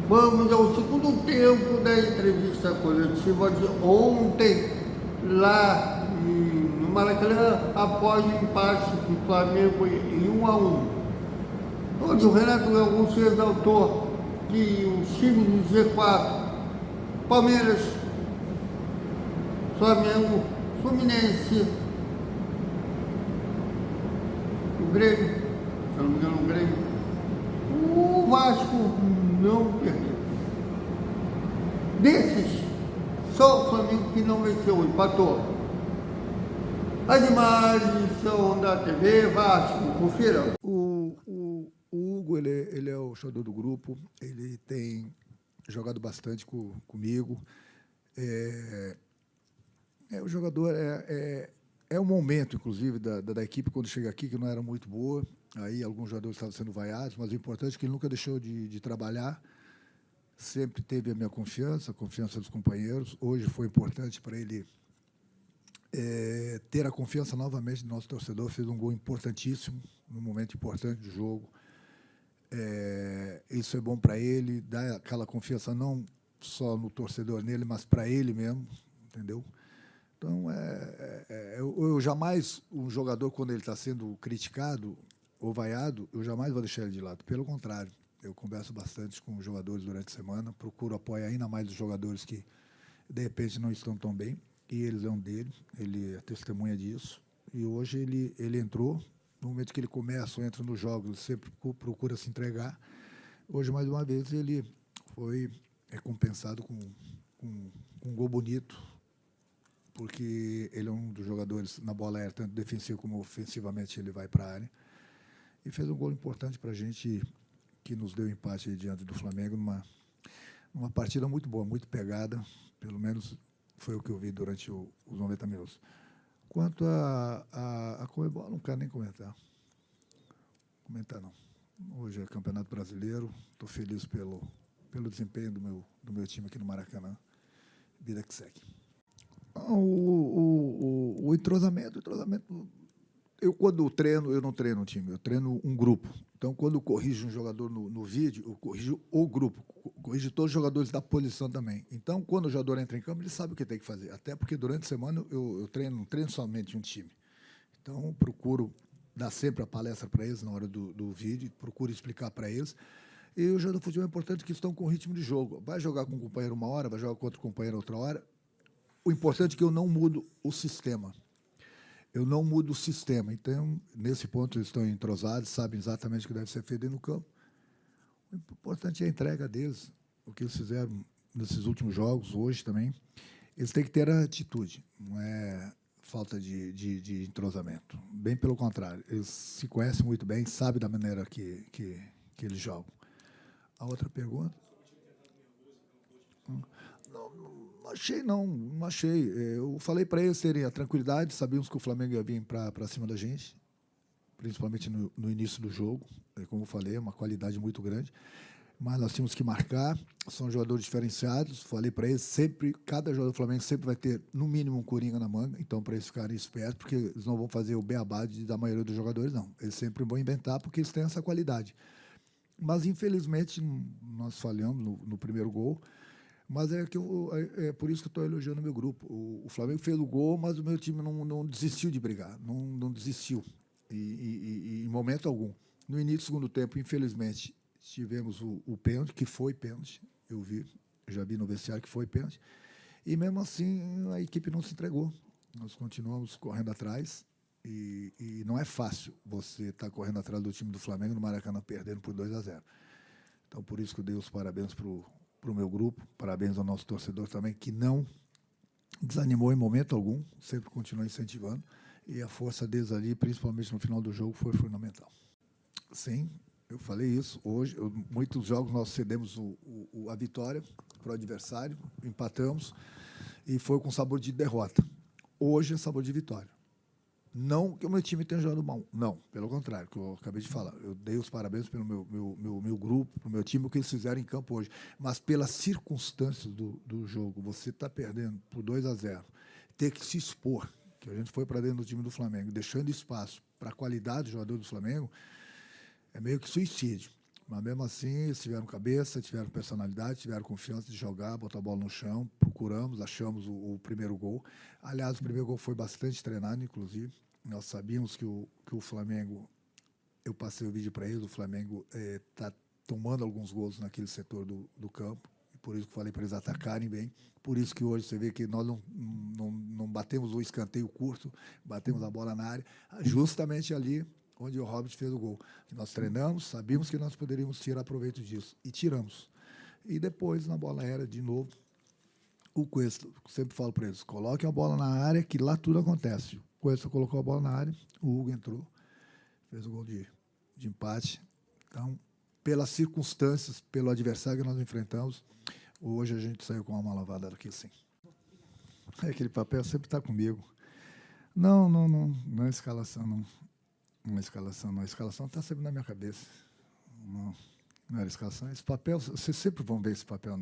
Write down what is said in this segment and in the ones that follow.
Vamos ao segundo tempo da entrevista coletiva de ontem, lá no Maracanã, após o empate do Flamengo em 1-1. Onde o Renato Gaúcho exaltou que os times do G4, Palmeiras, Flamengo, Fluminense, o Grêmio, se não me engano, o Grêmio, o Vasco não perdeu. Desses, só o Flamengo que não venceu, empatou. As imagens são da TV Vasco, confira. O Hugo, ele é o jogador do grupo, ele tem jogado bastante comigo. O jogador é um momento, inclusive, da equipe quando chega aqui, que não era muito boa. Aí alguns jogadores estavam sendo vaiados, mas o importante é que ele nunca deixou de trabalhar. Sempre teve a minha confiança, a confiança dos companheiros. Hoje foi importante para ele ter a confiança novamente do nosso torcedor. Fez um gol importantíssimo, num momento importante do jogo. Isso é bom para ele, dá aquela confiança não só no torcedor nele, mas para ele mesmo, entendeu? Então, eu jamais, um jogador, quando ele está sendo criticado ou vaiado, eu jamais vou deixar ele de lado. Pelo contrário, eu converso bastante com os jogadores durante a semana, procuro apoiar ainda mais os jogadores que, de repente, não estão tão bem, e eles é um deles, ele é testemunha disso. E hoje ele entrou, no momento que ele começa ou entra nos jogos, ele sempre procura se entregar. Hoje, mais uma vez, ele foi recompensado com um gol bonito, porque ele é um dos jogadores na bola aérea, tanto defensivo como ofensivamente, ele vai para a área. E fez um gol importante para a gente, que nos deu empate diante do Flamengo, numa partida muito boa, muito pegada, pelo menos foi o que eu vi durante os 90 minutos. Quanto a Conmebol, não quero nem comentar. Comentar, não. Hoje é Campeonato Brasileiro, estou feliz pelo desempenho do meu time aqui no Maracanã. Vida que segue. O entrosamento, eu quando treino, eu não treino um time, eu treino um grupo. Então, quando eu corrijo um jogador no vídeo, eu corrijo o grupo, corrijo todos os jogadores da posição também. Então, quando o jogador entra em campo, ele sabe o que tem que fazer. Até porque durante a semana eu não treino somente um time. Então, procuro dar sempre a palestra para eles na hora do vídeo, procuro explicar para eles. E o jogador de futebol é importante que estão com ritmo de jogo. Vai jogar com um companheiro uma hora, vai jogar com outro companheiro outra hora. O importante é que eu não mudo o sistema. Eu não mudo o sistema. Então, nesse ponto, eles estão entrosados, sabem exatamente o que deve ser feito dentro do campo. O importante é a entrega deles, o que eles fizeram nesses últimos jogos, hoje também. Eles têm que ter a atitude, não é falta de entrosamento. Bem pelo contrário, eles se conhecem muito bem, sabem da maneira que eles jogam. A outra pergunta? Não achei, não achei. Eu falei para eles terem a tranquilidade, sabíamos que o Flamengo ia vir para cima da gente, principalmente no início do jogo. Como eu falei, é uma qualidade muito grande. Mas nós tínhamos que marcar, são jogadores diferenciados. Falei para eles, sempre, cada jogador do Flamengo sempre vai ter, no mínimo, um coringa na manga. Então, para eles ficarem espertos, porque eles não vão fazer o beabá da maioria dos jogadores, não. Eles sempre vão inventar, porque eles têm essa qualidade. Mas, infelizmente, nós falhamos no primeiro gol. Mas é por isso que eu estou elogiando o meu grupo. O Flamengo fez o gol, mas o meu time não desistiu de brigar, não desistiu, em momento algum. No início do segundo tempo, infelizmente, tivemos o pênalti, que foi pênalti, eu já vi no vestiário que foi pênalti, e mesmo assim a equipe não se entregou. Nós continuamos correndo atrás, e não é fácil você estar correndo atrás do time do Flamengo no Maracanã, perdendo por 2-0. Então, por isso que eu dei os parabéns para o meu grupo, parabéns ao nosso torcedor também, que não desanimou em momento algum, sempre continuou incentivando, e a força deles ali, principalmente no final do jogo, foi fundamental. Sim, eu falei isso, hoje, muitos jogos nós cedemos a vitória para o adversário, empatamos, e foi com sabor de derrota. Hoje é sabor de vitória. Não que o meu time tenha jogado mal, não, pelo contrário, que eu acabei de falar. Eu dei os parabéns pelo meu grupo, para o meu time, o que eles fizeram em campo hoje. Mas pelas circunstâncias do jogo, você está perdendo por 2-0, ter que se expor, que a gente foi para dentro do time do Flamengo, deixando espaço para a qualidade do jogador do Flamengo, é meio que suicídio. Mas mesmo assim, eles tiveram cabeça, tiveram personalidade, tiveram confiança de jogar, botar a bola no chão, procuramos, achamos o primeiro gol. Aliás, o primeiro gol foi bastante treinado, inclusive. Nós sabíamos que o Flamengo, eu passei o vídeo para eles, o Flamengo está tomando alguns gols naquele setor do campo, por isso que falei para eles atacarem bem. Por isso que hoje você vê que nós não batemos o escanteio curto, batemos a bola na área, justamente ali onde o Robert fez o gol. Nós treinamos, sabíamos que nós poderíamos tirar proveito disso, e tiramos. E depois, na bola aérea, de novo, o Cuesta, sempre falo para eles, coloquem a bola na área, que lá tudo acontece. O Cuesta colocou a bola na área, o Hugo entrou, fez o gol de empate. Então, pelas circunstâncias, pelo adversário que nós enfrentamos, hoje a gente saiu com uma lavada daqui, sim. Aquele papel sempre está comigo. Não é escalação, não. Não é escalação, não. A escalação está sempre na minha cabeça. Não era escalação. Esse papel, vocês sempre vão ver esse papel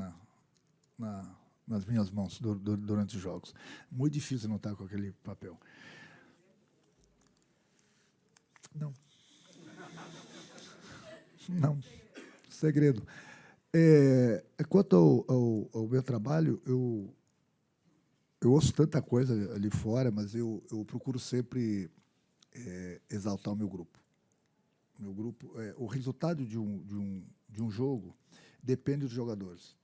nas minhas mãos durante os jogos. Muito difícil não estar com aquele papel. Não. Não. Segredo. Quanto ao meu trabalho, eu ouço tanta coisa ali fora, mas eu procuro sempre exaltar o meu grupo. O resultado de um jogo depende dos jogadores.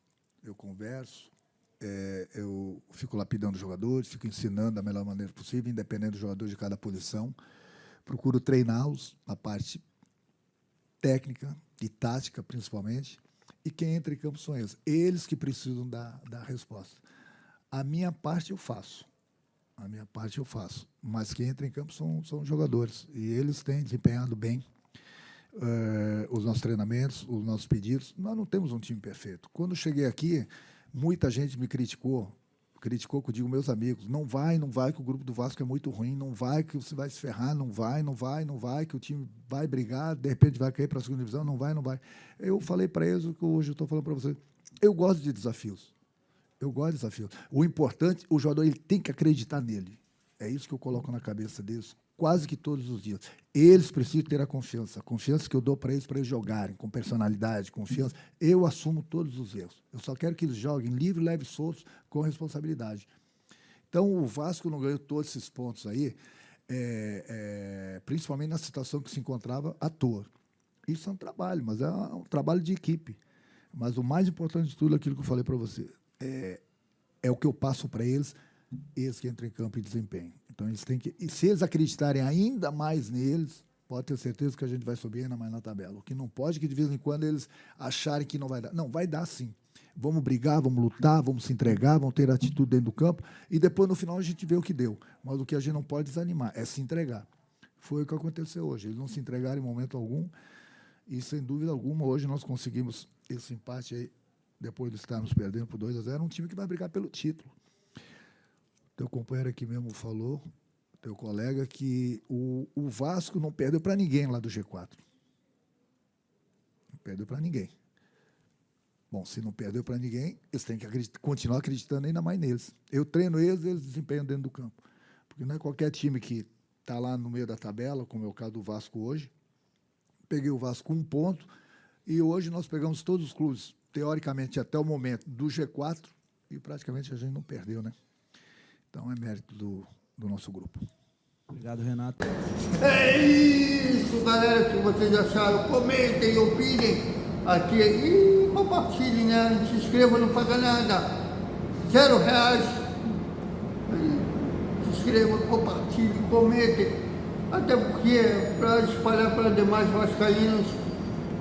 Eu converso, eu fico lapidando os jogadores, fico ensinando da melhor maneira possível, independente dos jogadores de cada posição. Procuro treiná-los na parte técnica e tática, principalmente. E quem entra em campo são eles. Eles que precisam da resposta. A minha parte eu faço. Mas quem entra em campo são os jogadores. E eles têm desempenhado bem os nossos treinamentos, os nossos pedidos. Nós não temos um time perfeito. Quando cheguei aqui, muita gente me criticou, que eu digo meus amigos, não vai, que o grupo do Vasco é muito ruim, não vai, que você vai se ferrar, não vai, que o time vai brigar, de repente vai cair para a segunda divisão, não vai. Eu falei para eles o que hoje eu estou falando para vocês. Eu gosto de desafios. O importante, o jogador ele tem que acreditar nele. É isso que eu coloco na cabeça deles quase que todos os dias. Eles precisam ter a confiança que eu dou para eles jogarem, com personalidade, confiança. Eu assumo todos os erros. Eu só quero que eles joguem livre, leve, soltos, com responsabilidade. Então, o Vasco não ganhou todos esses pontos aí, principalmente na situação que se encontrava à toa. Isso é um trabalho, mas é um trabalho de equipe. Mas o mais importante de tudo é aquilo que eu falei para você. É o que eu passo para eles que entram em campo e desempenham. Então, eles têm que... E se eles acreditarem ainda mais neles, pode ter certeza que a gente vai subir ainda mais na tabela. O que não pode é que, de vez em quando, eles acharem que não vai dar. Não, vai dar sim. Vamos brigar, vamos lutar, vamos se entregar, vamos ter atitude dentro do campo e depois, no final, a gente vê o que deu. Mas o que a gente não pode desanimar é se entregar. Foi o que aconteceu hoje. Eles não se entregaram em momento algum e, sem dúvida alguma, hoje nós conseguimos esse empate aí, depois de estarmos perdendo por 2-0, um time que vai brigar pelo título. Teu companheiro aqui mesmo falou, teu colega, que o Vasco não perdeu para ninguém lá do G4. Não perdeu para ninguém. Bom, se não perdeu para ninguém, eles têm que continuar acreditando ainda mais neles. Eu treino eles desempenham dentro do campo. Porque não é qualquer time que está lá no meio da tabela, como é o caso do Vasco hoje. Peguei o Vasco com 1 ponto, e hoje nós pegamos todos os clubes, teoricamente, até o momento, do G4, e praticamente a gente não perdeu, né? Então, é mérito do nosso grupo. Obrigado, Renato. É isso, galera, que vocês acharam. Comentem, opinem aqui e compartilhem, né? Não se inscreva, não paga nada. R$0. Se inscrevam, compartilhem, comentem. Até porque é para espalhar para demais vascaínos.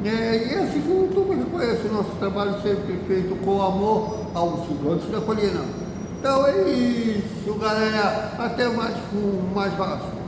E assim que o YouTube reconhece o nosso trabalho sempre feito com amor aos gigantes da colina. Então é isso, galera. Até mais com mais Vasco.